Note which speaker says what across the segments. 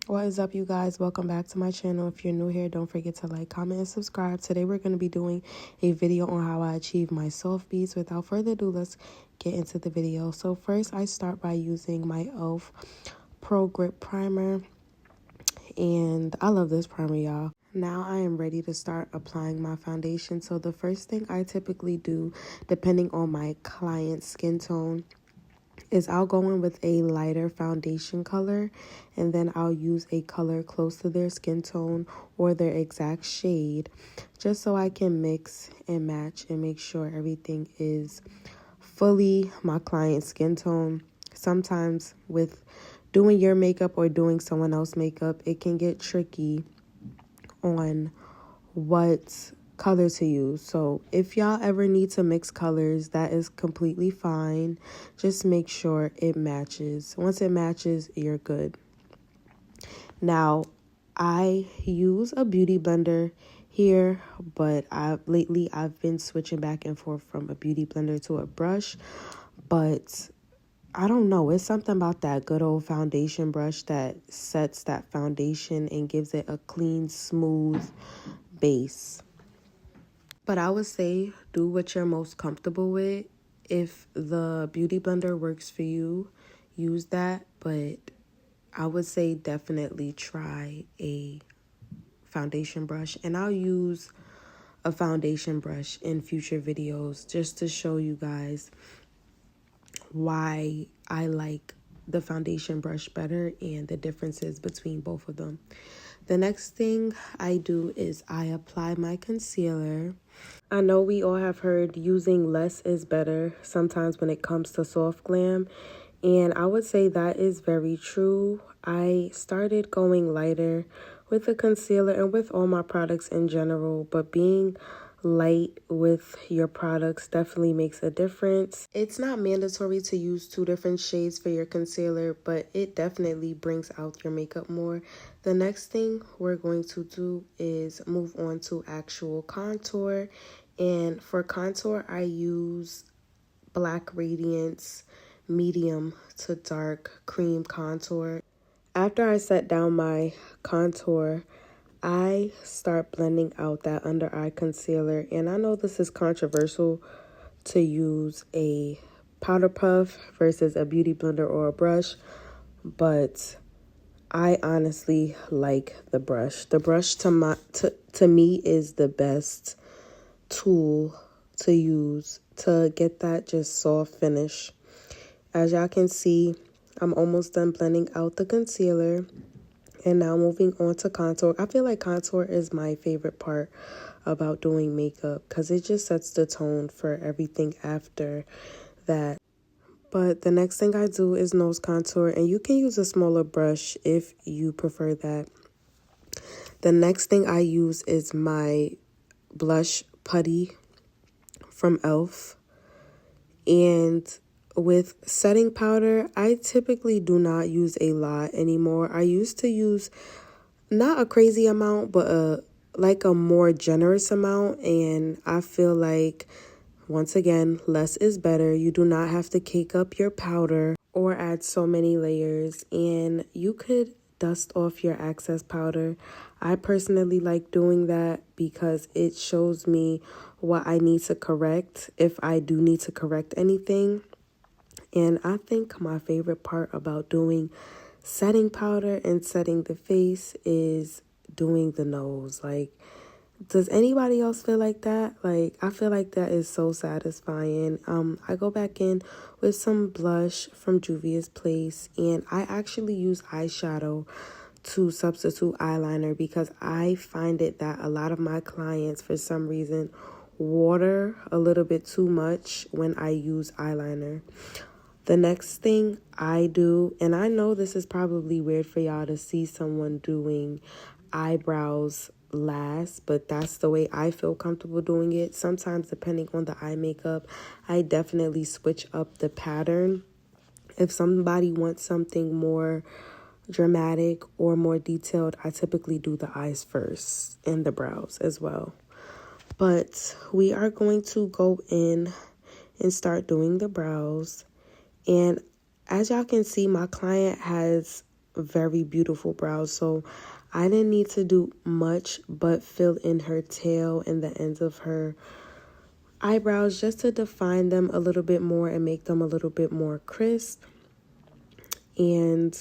Speaker 1: What is up, you guys? Welcome back to my channel. If you're new here, don't forget to like, comment, and subscribe. Today we're going to be doing a video on how I achieve my soft beads. Without further ado, let's get into the video. So first, I start by using my e.l.f. Pro Grip Primer, and I love this primer, y'all. Now I am ready to start applying my foundation. So the first thing I typically do, depending on my client's skin tone, is I'll go in with a lighter foundation color, and then I'll use a color close to their skin tone or their exact shade, just so I can mix and match and make sure everything is fully my client's skin tone. Sometimes with doing your makeup or doing someone else's makeup, it can get tricky on what color to use. So if y'all ever need to mix colors, that is completely fine. Just make sure it matches. Once it matches, you're good. Now, I use a beauty blender here, but lately I've been switching back and forth from a beauty blender to a brush. But I don't know, it's something about that good old foundation brush that sets that foundation and gives it a clean, smooth base. But I would say do what you're most comfortable with. If the beauty blender works for you, use that. But I would say definitely try a foundation brush. And I'll use a foundation brush in future videos just to show you guys why I like the foundation brush better and the differences between both of them. The next thing I do is I apply my concealer. I know we all have heard using less is better sometimes when it comes to soft glam, and I would say that is very true. I started going lighter with the concealer and with all my products in general, but being light with your products definitely makes a difference. It's not mandatory to use 2 different shades for your concealer, but it definitely brings out your makeup more. The next thing we're going to do is move on to actual contour. And for contour, I use Black Radiance medium to dark cream contour. After I set down my contour, I start blending out that under eye concealer. And I know this is controversial to use a powder puff versus a beauty blender or a brush, but I honestly like the brush. The brush to me is the best tool to use to get that just soft finish. As y'all can see, I'm almost done blending out the concealer. And now moving on to contour. I feel like contour is my favorite part about doing makeup because it just sets the tone for everything after that. But the next thing I do is nose contour, and you can use a smaller brush if you prefer that. The next thing I use is my blush putty from e.l.f. And with setting powder, I typically do not use a lot anymore. I used to use not a crazy amount, but a more generous amount. And I feel like, once again, less is better. You do not have to cake up your powder or add so many layers. And you could dust off your excess powder. I personally like doing that because it shows me what I need to correct if I do need to correct anything. And I think my favorite part about doing setting powder and setting the face is doing the nose. Like, does anybody else feel like that? Like, I feel like that is so satisfying. I go back in with some blush from Juvia's Place, and I actually use eyeshadow to substitute eyeliner because I find it that a lot of my clients, for some reason, water a little bit too much when I use eyeliner. The next thing I do, and I know this is probably weird for y'all to see someone doing eyebrows last, but that's the way I feel comfortable doing it. Sometimes, depending on the eye makeup, I definitely switch up the pattern. If somebody wants something more dramatic or more detailed, I typically do the eyes first and the brows as well. But we are going to go in and start doing the brows. And as y'all can see, my client has very beautiful brows. So I didn't need to do much but fill in her tail and the ends of her eyebrows just to define them a little bit more and make them a little bit more crisp. And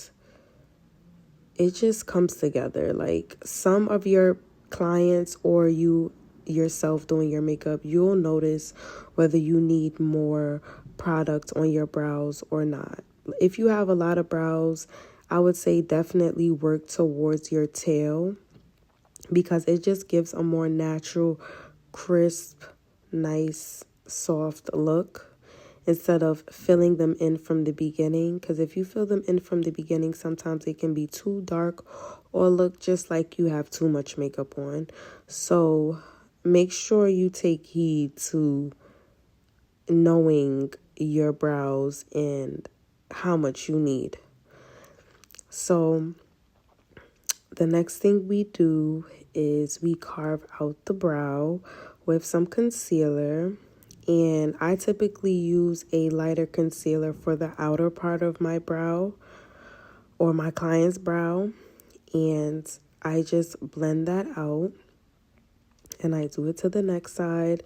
Speaker 1: it just comes together. Like, some of your clients or you yourself doing your makeup, you'll notice whether you need more product on your brows or not. If you have a lot of brows, I would say definitely work towards your tail because it just gives a more natural, crisp, nice, soft look instead of filling them in from the beginning. Because if you fill them in from the beginning, sometimes it can be too dark or look just like you have too much makeup on. So make sure you take heed to knowing your brows and how much you need. So the next thing we do is we carve out the brow with some concealer. And I typically use a lighter concealer for the outer part of my brow or my client's brow. And I just blend that out. And I do it to the next side.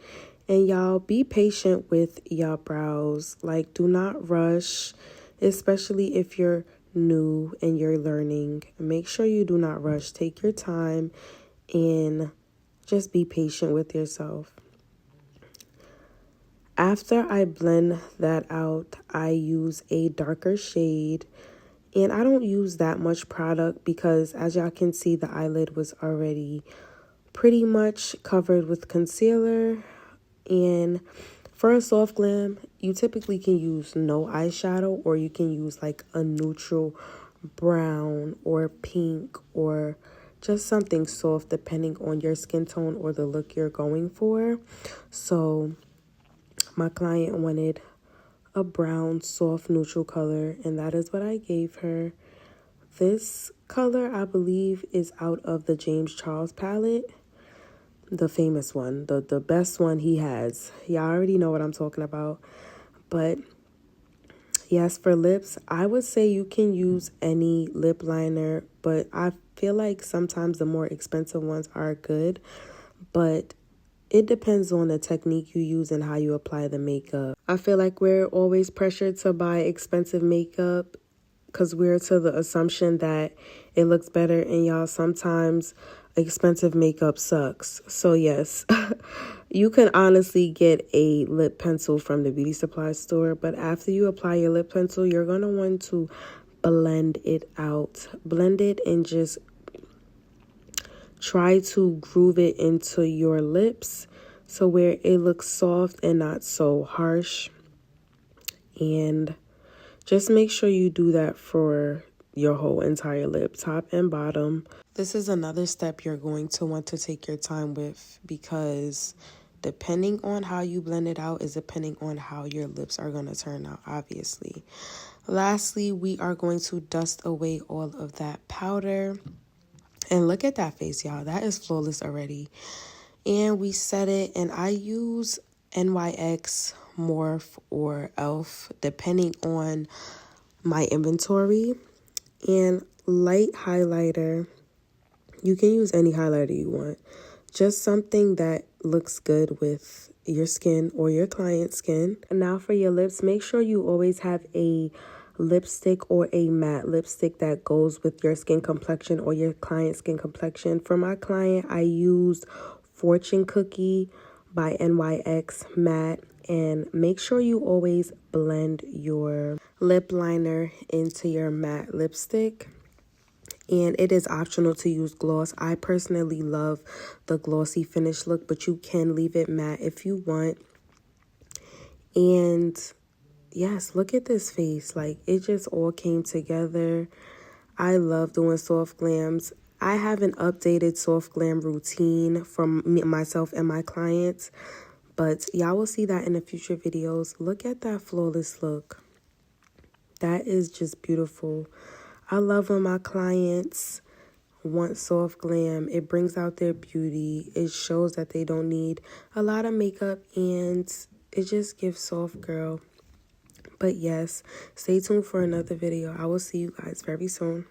Speaker 1: And y'all, be patient with your brows. Like, do not rush, especially if you're new and you're learning. Make sure you do not rush. Take your time and just be patient with yourself. After I blend that out, I use a darker shade. And I don't use that much product because, as y'all can see, the eyelid was already pretty much covered with concealer. And for a soft glam, you typically can use no eyeshadow, or you can use like a neutral brown or pink or just something soft depending on your skin tone or the look you're going for. So my client wanted a brown soft neutral color, and that is what I gave her. This color, I believe, is out of the James Charles palette. The famous one, the best one he has. Y'all already know what I'm talking about. But yes, for lips, I would say you can use any lip liner, but I feel like sometimes the more expensive ones are good. But it depends on the technique you use and how you apply the makeup. I feel like we're always pressured to buy expensive makeup because we're to the assumption that it looks better, and y'all, sometimes expensive makeup sucks. So yes, you can honestly get a lip pencil from the beauty supply store, but after you apply your lip pencil, you're going to want to blend it out. Blend it and just try to groove it into your lips so where it looks soft and not so harsh. And just make sure you do that for your whole entire lip, top and bottom. This is another step you're going to want to take your time with, because depending on how you blend it out is depending on how your lips are going to turn out, obviously. Lastly, we are going to dust away all of that powder. And look at that face, y'all. That is flawless already. And we set it, and I use NYX, Morph, or e.l.f. depending on my inventory. And light highlighter. You can use any highlighter you want. Just something that looks good with your skin or your client's skin. And now for your lips, make sure you always have a lipstick or a matte lipstick that goes with your skin complexion or your client's skin complexion. For my client, I used Fortune Cookie by NYX matte. And make sure you always blend your lip liner into your matte lipstick. And it is optional to use gloss. I personally love the glossy finish look, but you can leave it matte if you want. And yes, look at this face. Like, it just all came together. I love doing soft glams. I have an updated soft glam routine from myself and my clients, but y'all will see that in the future videos. Look at that flawless look. That is just beautiful. I love when my clients want soft glam. It brings out their beauty. It shows that they don't need a lot of makeup, and it just gives soft girl. But yes, stay tuned for another video. I will see you guys very soon.